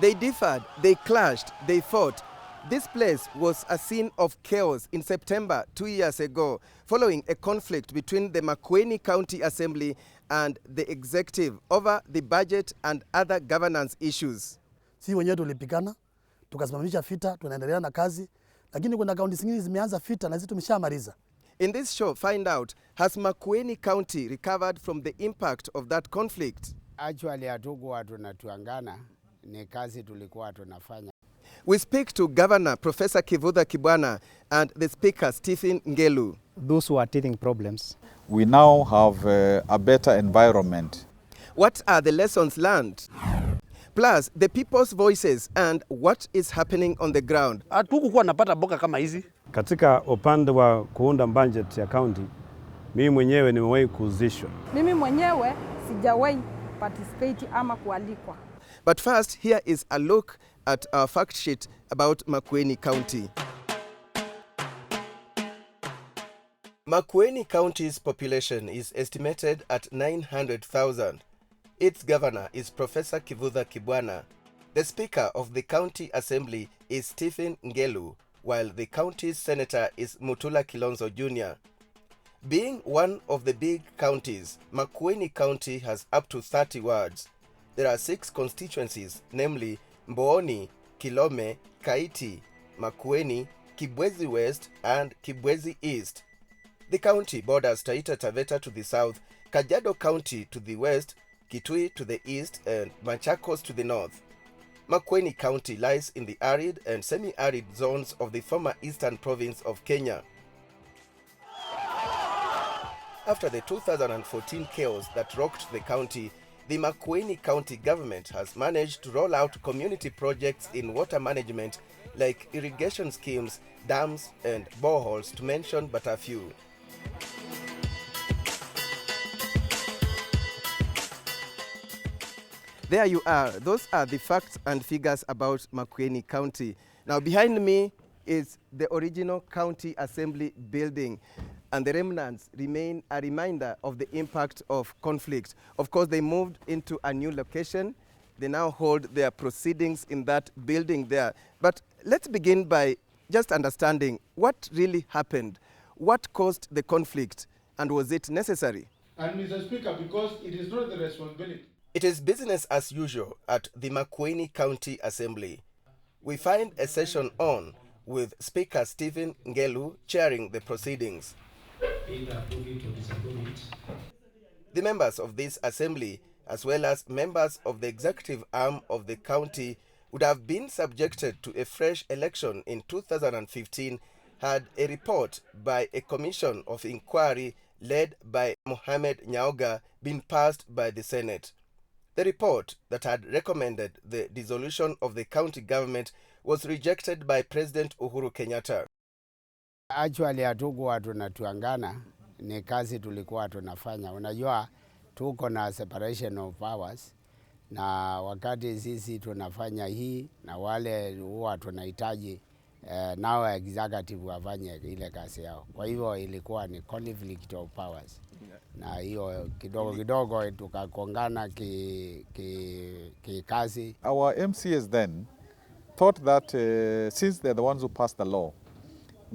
They differed, they clashed, they fought. This place was a scene of chaos in September 2 years ago, following a conflict between the Makueni County Assembly and the executive over the budget and other governance issues. Si wenyewe tulipigana, tukasimamisha vita, tunaendelea na kazi, lakini kuna kaunti zingine zimeanza vita na sisi tumeshamaliza. In this show, find out, has Makueni County recovered from the impact of that conflict? Actually, hatukuwa tunatuangana, ni kazi tulikuwa tunafanya. We speak to Governor Professor Kivutha Kibwana and the Speaker Stephen Ngelu. Those who are teething problems. We now have a better environment. What are the lessons learned? Plus, the people's voices and what is happening on the ground. Hatukuwa napata boka kama hizi. Katika upande wa kuunda budget ya county, mimi mwenyewe nimewahi kuhusishwa. Mimi mwenyewe sijawahi participate ama kualikwa. But first, here is a look at our fact sheet about Makueni County. Makueni County's population is estimated at 900,000. Its governor is Professor Kivutha Kibwana. The Speaker of the County Assembly is Stephen Ngelu, while the county's senator is Mutula Kilonzo Jr. Being one of the big counties, Makueni County has up to 30 wards. There are 6 constituencies, namely Mbooni, Kilome, Kaiti, Makueni, Kibwezi West, and Kibwezi East. The county borders Taita Taveta to the south, Kajiado County to the west, Kitui to the east, and Machakos to the north. Makueni County lies in the arid and semi-arid zones of the former eastern province of Kenya. After the 2014 chaos that rocked the county, the Makueni County government has managed to roll out community projects in water management like irrigation schemes, dams, and boreholes, to mention but a few. There you are. Those are the facts and figures about Makueni County. Now behind me is the original County Assembly building, and the remnants remain a reminder of the impact of conflict. Of course, they moved into a new location. They now hold their proceedings in that building there. But let's begin by just understanding what really happened. What caused the conflict, and was it necessary? And Mr. Speaker, because it is not the responsibility. It is business as usual at the Makueni County Assembly. We find a session on, with Speaker Stephen Ngelu chairing the proceedings. The members of this assembly, as well as members of the executive arm of the county, would have been subjected to a fresh election in 2015 had a report by a commission of inquiry led by Mohamed Nyaoga been passed by the Senate. The report that had recommended the dissolution of the county government was rejected by President Uhuru Kenyatta. Actually, hatukuwa tunatuangana, ni kazi tulikuwa tunafanya. Unajua, tuko na separation of powers, na wakati sisi tunafanya hii, na wale huwa tunahitaji nao executive wafanye ile kazi yao. Kwa hivyo ilikuwa ni conflict of powers. Na hiyo kidogo kidogo tukakongana kazi. Our MCAs then thought that since they're the ones who passed the law,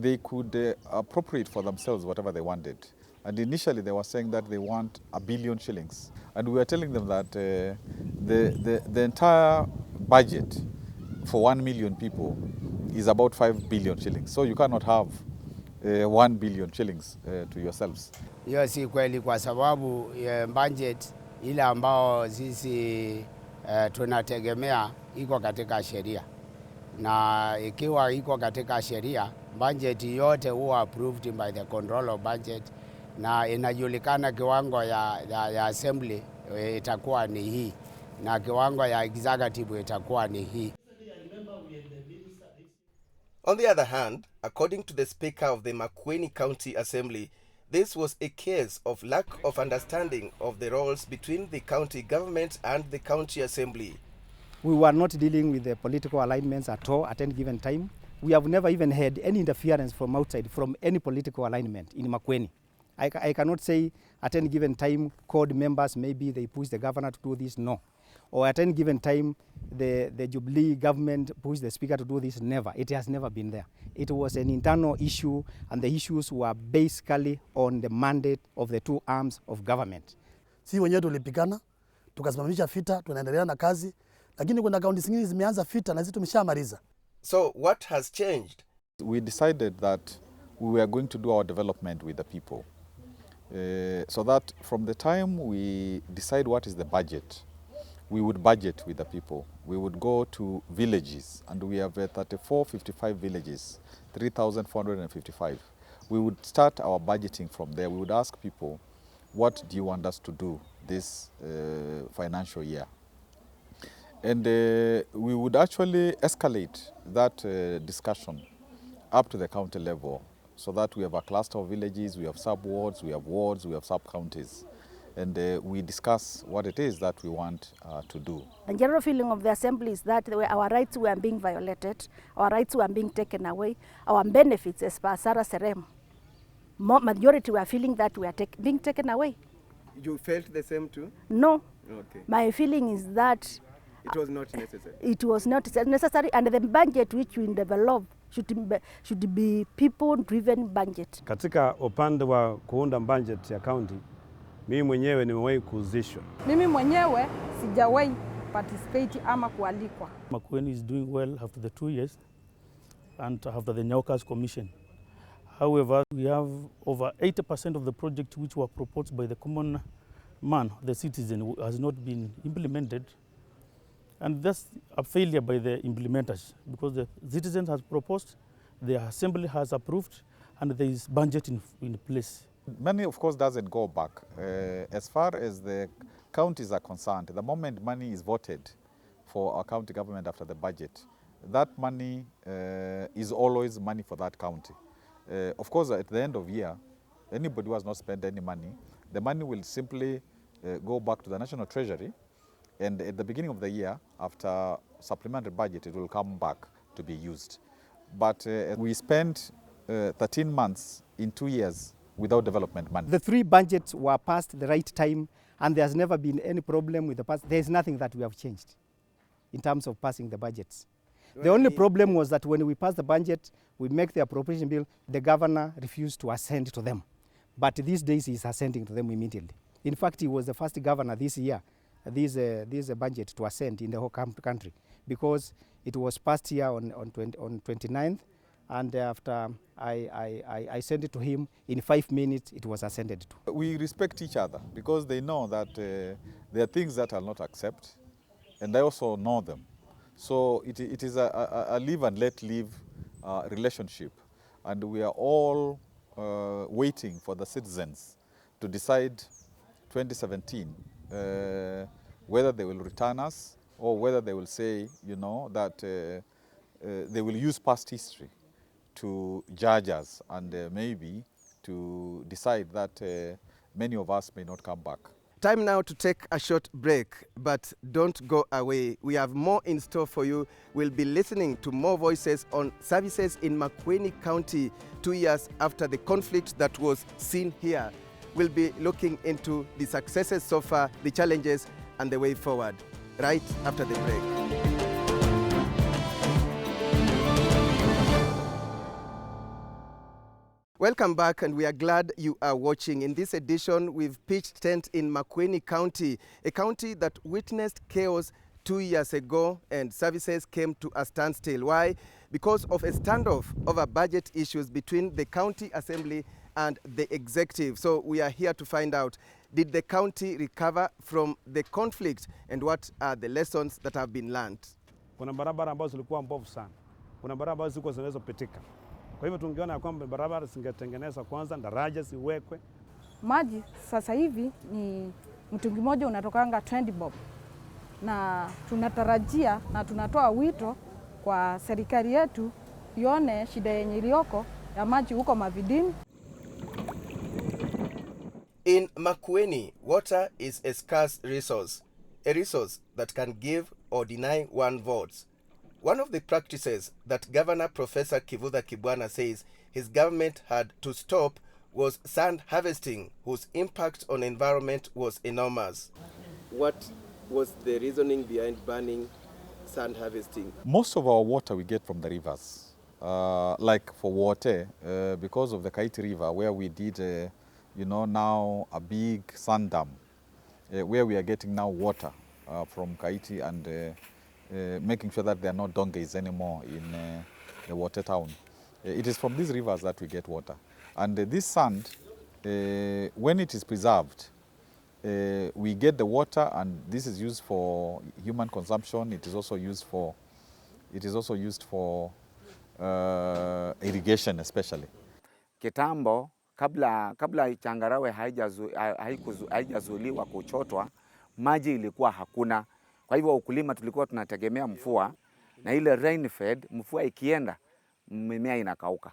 they could appropriate for themselves whatever they wanted. And initially they were saying that they want 1 billion shillings. And we were telling them that the entire budget for 1 million people is about 5 billion shillings. So you cannot have 1 billion shillings to yourselves. Hiyo si kweli, kwa sababu budget ile ambao sisi tunategemea iko katika sheria. Na ikiwa iko katika sheria, budget yote huwa approved by the control of budget, na inajulikana kiwango ya assembly itakuwa ni hii, na kiwango ya executive itakuwa ni hii. On the other hand, according to the Speaker of the Makueni County Assembly, this was a case of lack of understanding of the roles between the county government and the county assembly. We were not dealing with the political alignments at all at any given time. We have never even had any interference from outside, from any political alignment in Makueni. I cannot say at any given time, CORD members, maybe they push the governor to do this. No. or at any given time the Jubilee government pushed the speaker to do this. Never. It has never been there. It was an internal issue, and the issues were basically on the mandate of the two arms of government. Si wenyewe tulipigana, tukasimamisha vita, tunaendelea na kazi, lakini kuna kaunti zingine zimeanza vita na sisi tumeshamaliza. So what has changed? We decided that we were going to do our development with the people. So that from the time we decide what is the budget, we would budget with the people. We would go to villages, and we have 5455 villages, 3,455. We would start our budgeting from there. We would ask people, what do you want us to do this financial year? And we would actually escalate that discussion up to the county level, so that we have a cluster of villages, we have sub-wards, we have sub-counties. And we discuss what it is that we want to do. The general feeling of the assembly is that our rights were being violated, our rights were being taken away, our benefits as per Sara Serem. Majority were feeling that we are being taken away. You felt the same too? No. Okay. My feeling is that it was not necessary. It was not necessary, and the budget which we develop should be people-driven budget. Katika upande wa kuunda budget ya county, mimi mwenyewe nimewahi kuhusishwa. Mimi mwenyewe sijawahi participate ama kualikwa. Makueni is doing well after the 2 years and after the Nyaukas Commission. However, we have over 80% of the project which were proposed by the common man, the citizen, has not been implemented. And that's a failure by the implementers, because the citizens has proposed, the assembly has approved, and there is budget in place. Money, of course, doesn't go back. As far as the counties are concerned, the moment money is voted for our county government after the budget, that money is always money for that county. Of course, at the end of year, anybody who has not spent any money, the money will simply go back to the National Treasury, and at the beginning of the year, after supplementary budget, it will come back to be used. But we spent 13 months in 2 years without development money. The 3 budgets were passed at the right time, and there's never been any problem with the past. There's nothing that we have changed in terms of passing the budgets. The only problem was that when we passed the budget, we make the appropriation bill, the governor refused to assent to them. But these days he's assenting to them immediately. In fact, he was the first governor this year, this budget to assent in the whole country, because it was passed here on 29th, and after I sent it to him, in 5 minutes it was assented to. We respect each other because they know that there are things that I'll not accept, and I also know them. So it is a live and let live relationship, and we are all waiting for the citizens to decide 2017 whether they will return us or whether they will say, you know, that they will use past history to judge us and maybe to decide that many of us may not come back. Time now to take a short break, but don't go away. We have more in store for you. We'll be listening to more voices on services in Makueni County 2 years after the conflict that was seen here. We'll be looking into the successes so far, the challenges, and the way forward, right after the break. Welcome back, and we are glad you are watching. In this edition, we've pitched tent in Makueni County, a county that witnessed chaos 2 years ago, and services came to a standstill. Why? Because of a standoff over budget issues between the county assembly and the executive. So we are here to find out, did the county recover from the conflict, and what are the lessons that have been learned? Kuna barabara ambazo zilikuwa mbovu sana. Kuna barabara ambazo zilikuwa zinaweza pitika. Kwa hivyo tungeona kwamba barabara zingetengenezwa kwanza, daraja ziwekwe. Maji sasa hivi ni mtungi mmoja unatokanga 20 bob. Na tunatarajia na tunatoa wito kwa serikali yetu ione shida yenye iliyoko ya maji huko Mavidini. In Makueni, water is a scarce resource, a resource that can give or deny one votes. One of the practices that Governor Professor Kivutha Kibwana says his government had to stop was sand harvesting, whose impact on environment was enormous. What was the reasoning behind banning sand harvesting? Most of our water we get from the rivers. Like for water, because of the Kaiti River, where we did, now a big sand dam, where we are getting now water from Kaiti and making sure that there are no donkeys anymore in the water town. It is from these rivers that we get water. And this sand, when it is preserved, we get the water, and this is used for human consumption. It is also used for irrigation especially. Kitambo kabla changarawe haijazuiliwa kuchotwa, maji ilikuwa hakuna. Kwa hivyo ukulima tulikuwa tunategemea mvua, na ile rain fed, mvua ikienda mimea inakauka.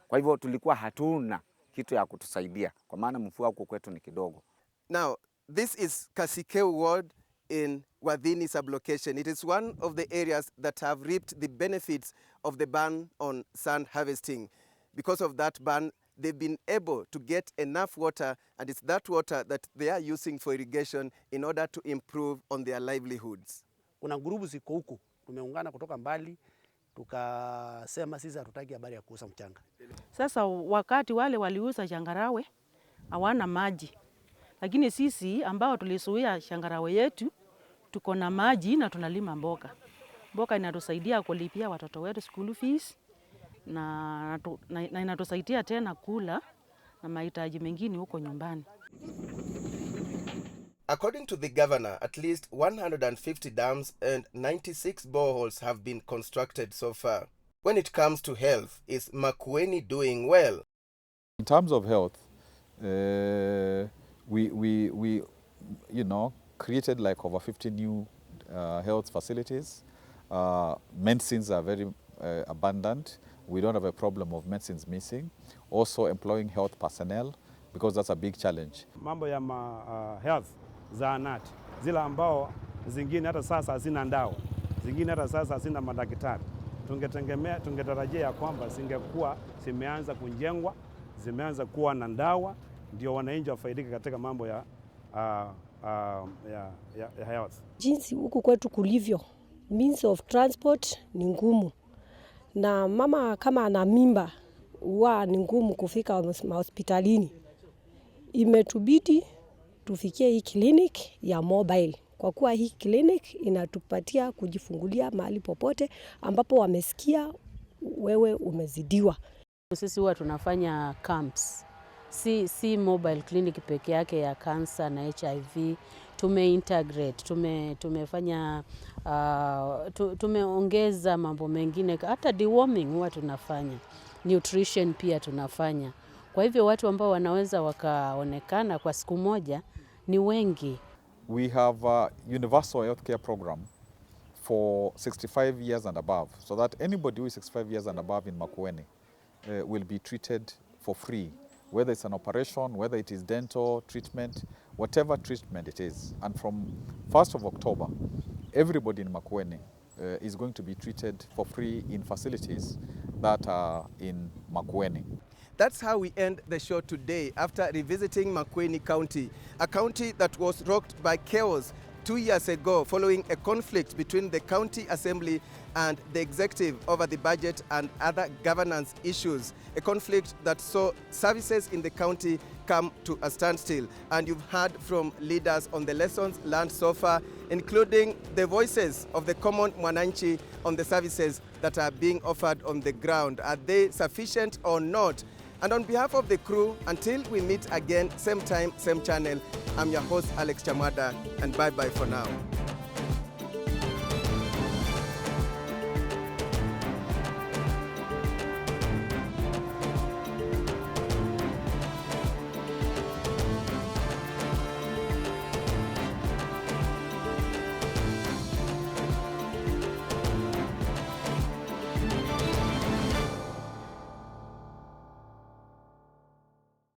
Kwa hivyo tulikuwa hatuna kitu ya kutusaidia, kwa maana mvua huko kwetu ni kidogo. Now, this is Kasikeu ward in Wadhini sublocation. It is one of the areas that have reaped the benefits of the ban on sand harvesting. Because of that ban, they've been able to get enough water, and it's that water that they are using for irrigation in order to improve on their livelihoods. Kuna grupu ziko huku, tumeungana kutoka mbali, tukasema sisi hatutaki habari ya kuuza mchanga. Sasa wakati wale waliuza changarawe hawana maji, lakini sisi ambao tulisuia changarawe yetu tuko na maji na tunalima mboga. Mboga inatusaidia kulipia watoto wetu school fees na inatusaidia tena kula na mahitaji mengine huko nyumbani. According to the governor, at least 150 dams and 96 boreholes have been constructed so far. When it comes to health, is Makueni doing well? In terms of health, we created like over 50 new health facilities. Medicines are very abundant. We don't have a problem of medicines missing. Also employing health personnel, because that's a big challenge. Mambo ya health zahanati zile ambao zingine hata sasa hazina ndawa, zingine hata sasa hazina madaktari. Tungetarajia kwamba zingekuwa zimeanza kujengwa, zimeanza kuwa na ndawa, ndio wananchi wafaidike katika mambo ya health. Jinsi huku kwetu kulivyo, means of transport ni ngumu, na mama kama ana mimba huwa ni ngumu kufika hospitalini. Imetubidi tufikie hii clinic ya mobile, kwa kuwa hii clinic inatupatia kujifungulia mahali popote ambapo wamesikia wewe umezidiwa. Sisi huwa tunafanya camps, si mobile clinic peke yake ya cancer na HIV. Tumeintegrate, tumefanya tumeongeza mambo mengine, hata deworming huwa tunafanya, nutrition pia tunafanya. Kwa hivyo watu ambao wanaweza wakaonekana kwa siku moja ni wengi. We have a universal healthcare program for 65 years and above, so that anybody who is 65 years and above in Makueni will be treated for free, whether it's an operation, whether it is dental treatment, whatever treatment it is. And from 1st of October, everybody in Makueni is going to be treated for free in facilities that are in Makueni. That's how we end the show today after revisiting Makueni County, a county that was rocked by chaos 2 years ago following a conflict between the county assembly and the executive over the budget and other governance issues, a conflict that saw services in the county come to a standstill. And you've heard from leaders on the lessons learned so far, including the voices of the common mwananchi on the services that are being offered on the ground. Are they sufficient or not? And on behalf of the crew, until we meet again, same time, same channel, I'm your host, AlexChamwada, and bye-bye for now.